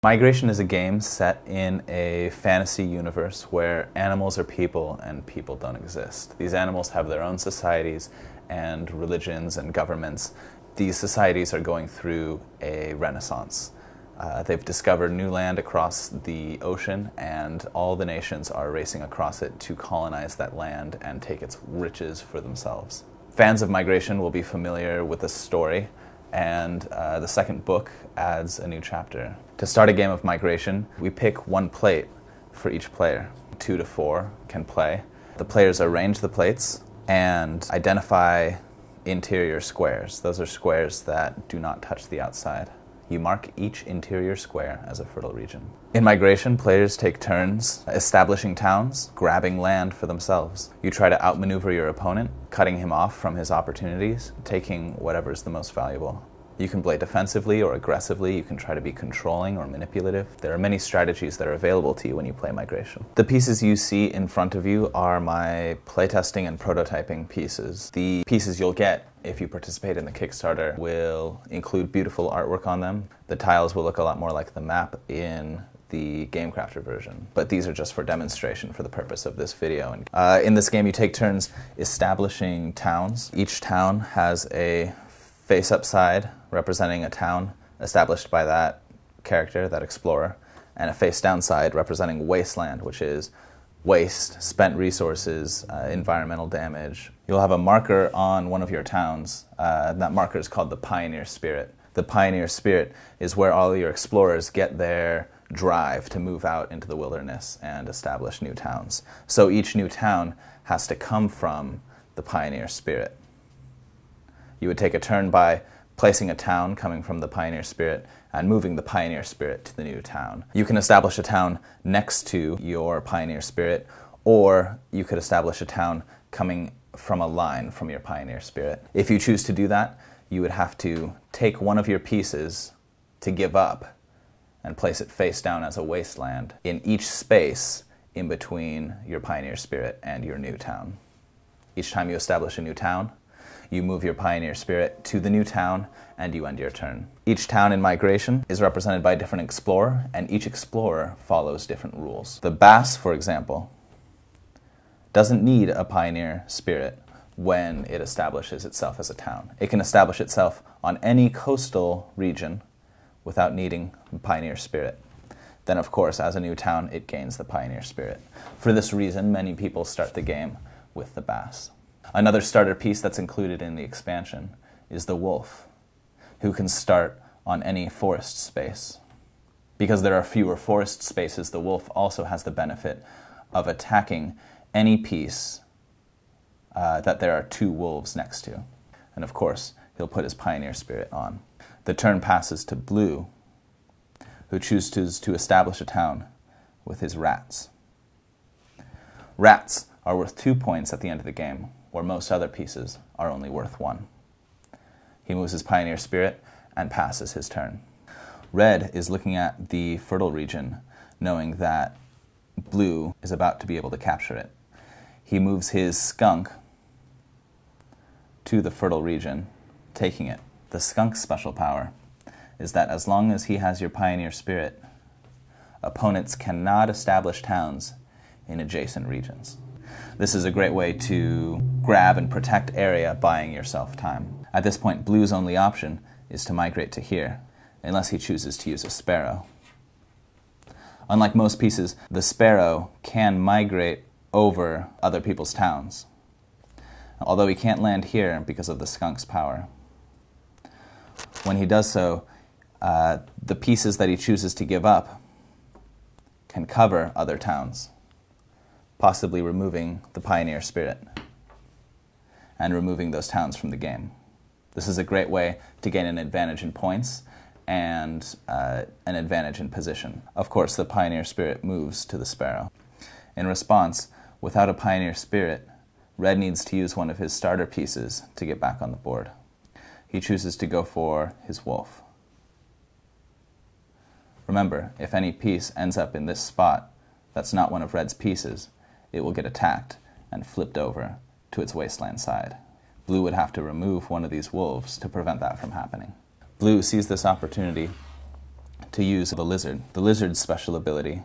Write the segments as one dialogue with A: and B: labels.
A: Migration is a game set in a fantasy universe where animals are people and people don't exist. These animals have their own societies and religions and governments. These societies are going through a renaissance. They've discovered new land across the ocean, and all the nations are racing across it to colonize that land and take its riches for themselves. Fans of Migration will be familiar with the story, and the second book adds a new chapter. To start a game of Migration, we pick one plate for each player. 2 to 4 can play. The players arrange the plates and identify interior squares. Those are squares that do not touch the outside. You mark each interior square as a fertile region. In Migration, players take turns establishing towns, grabbing land for themselves. You try to outmaneuver your opponent, cutting him off from his opportunities, taking whatever is the most valuable. You can play defensively or aggressively. You can try to be controlling or manipulative. There are many strategies that are available to you when you play Migration. The pieces you see in front of you are my playtesting and prototyping pieces. The pieces you'll get if you participate in the Kickstarter will include beautiful artwork on them. The tiles will look a lot more like the map in the Game Crafter version, but these are just for demonstration for the purpose of this video. In this game, you take turns establishing towns. Each town has a face-up side representing a town established by that character, that explorer, and a face-down side representing wasteland, which is waste, spent resources, environmental damage. You'll have a marker on one of your towns. That marker is called the Pioneer Spirit. The Pioneer Spirit is where all your explorers get their drive to move out into the wilderness and establish new towns. So each new town has to come from the Pioneer Spirit. You would take a turn by placing a town coming from the Pioneer Spirit and moving the Pioneer Spirit to the new town. You can establish a town next to your Pioneer Spirit, or you could establish a town coming from a line from your Pioneer Spirit. If you choose to do that, you would have to take one of your pieces to give up and place it face down as a wasteland in each space in between your Pioneer Spirit and your new town. Each time you establish a new town, you move your Pioneer Spirit to the new town, and you end your turn. Each town in Migration is represented by a different explorer, and each explorer follows different rules. The bass, for example, doesn't need a Pioneer Spirit when it establishes itself as a town. It can establish itself on any coastal region without needing a Pioneer Spirit. Then, of course, as a new town, it gains the Pioneer Spirit. For this reason, many people start the game with the bass. Another starter piece that's included in the expansion is the wolf, who can start on any forest space. Because there are fewer forest spaces, the wolf also has the benefit of attacking any piece that there are 2 wolves next to. And of course, he'll put his Pioneer Spirit on. The turn passes to Blue, who chooses to establish a town with his rats. Rats are worth 2 points at the end of the game, where most other pieces are only worth 1. He moves his Pioneer Spirit and passes his turn. Red is looking at the fertile region, knowing that Blue is about to be able to capture it. He moves his Skunk to the fertile region, taking it. The Skunk's special power is that as long as he has your Pioneer Spirit, opponents cannot establish towns in adjacent regions. This is a great way to grab and protect area, buying yourself time. At this point, Blue's only option is to migrate to here, unless he chooses to use a sparrow. Unlike most pieces, the sparrow can migrate over other people's towns, although he can't land here because of the Skunk's power. When he does so, the pieces that he chooses to give up can cover other towns, possibly removing the Pioneer Spirit and removing those towns from the game. This is a great way to gain an advantage in points and an advantage in position. Of course, the Pioneer Spirit moves to the sparrow. In response, without a Pioneer Spirit, Red needs to use one of his starter pieces to get back on the board. He chooses to go for his wolf. Remember, if any piece ends up in this spot that's not one of Red's pieces, it will get attacked and flipped over to its wasteland side. Blue would have to remove one of these wolves to prevent that from happening. Blue sees this opportunity to use the lizard. The lizard's special ability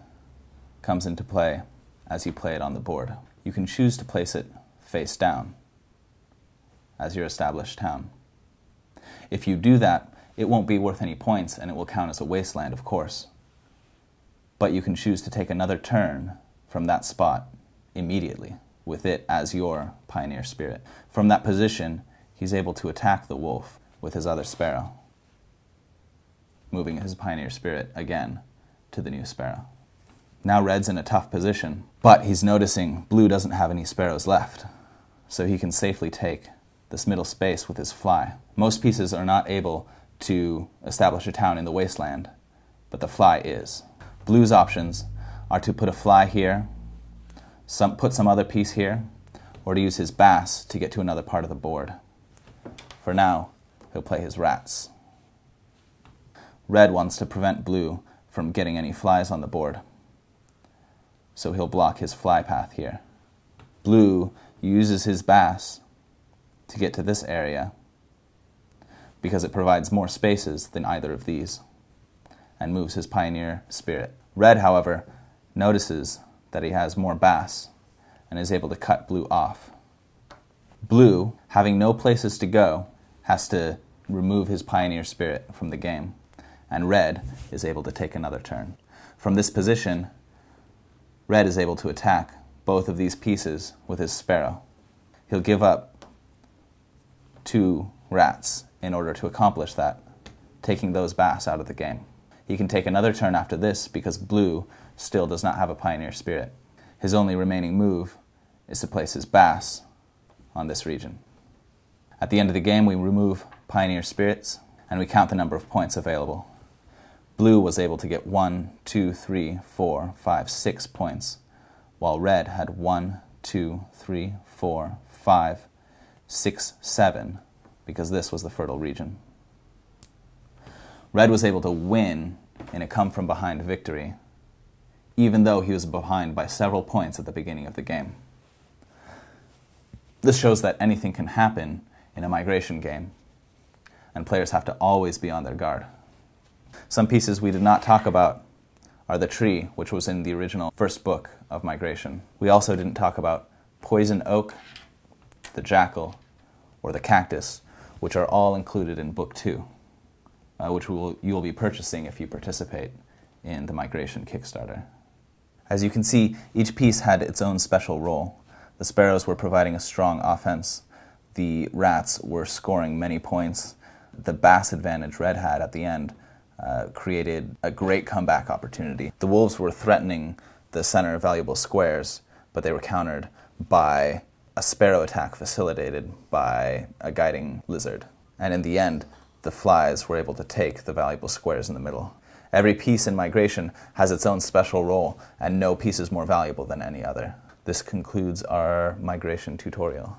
A: comes into play as you play it on the board. You can choose to place it face down as your established town. If you do that, it won't be worth any points and it will count as a wasteland, of course. But you can choose to take another turn from that spot immediately, with it as your pioneer spirit. From that position, he's able to attack the wolf with his other sparrow, moving his pioneer spirit again to the new sparrow. Now Red's in a tough position, but he's noticing Blue doesn't have any sparrows left, so he can safely take this middle space with his fly. Most pieces are not able to establish a town in the wasteland, but the fly is. Blue's options are to put a fly here, put some other piece here, or to use his bass to get to another part of the board. For now, he'll play his rats. Red wants to prevent Blue from getting any flies on the board, so he'll block his fly path here. Blue uses his bass to get to this area because it provides more spaces than either of these and moves his pioneer spirit. Red, however, notices that he has more bass and is able to cut Blue off. Blue, having no places to go, has to remove his pioneer spirit from the game, and Red is able to take another turn. From this position, Red is able to attack both of these pieces with his sparrow. He'll give up 2 rats in order to accomplish that, taking those bass out of the game. He can take another turn after this because Blue still does not have a pioneer spirit. His only remaining move is to place his bass on this region. At the end of the game, we remove pioneer spirits and we count the number of points available. Blue was able to get 1, 2, 3, 4, 5, 6 points, while Red had 1, 2, 3, 4, 5, 6, 7, because this was the fertile region. Red was able to win in a come-from-behind victory, even though he was behind by several points at the beginning of the game. This shows that anything can happen in a migration game, and players have to always be on their guard. Some pieces we did not talk about are the tree, which was in the original first book of Migration. We also didn't talk about poison oak, the jackal, or the cactus, which are all included in Book 2, which you will be purchasing if you participate in the Migration Kickstarter. As you can see, each piece had its own special role. The sparrows were providing a strong offense. The rats were scoring many points. The bass advantage Red had at the end created a great comeback opportunity. The wolves were threatening the center of valuable squares, but they were countered by a sparrow attack facilitated by a guiding lizard. And in the end, the flies were able to take the valuable squares in the middle. Every piece in Migration has its own special role, and no piece is more valuable than any other. This concludes our Migration tutorial.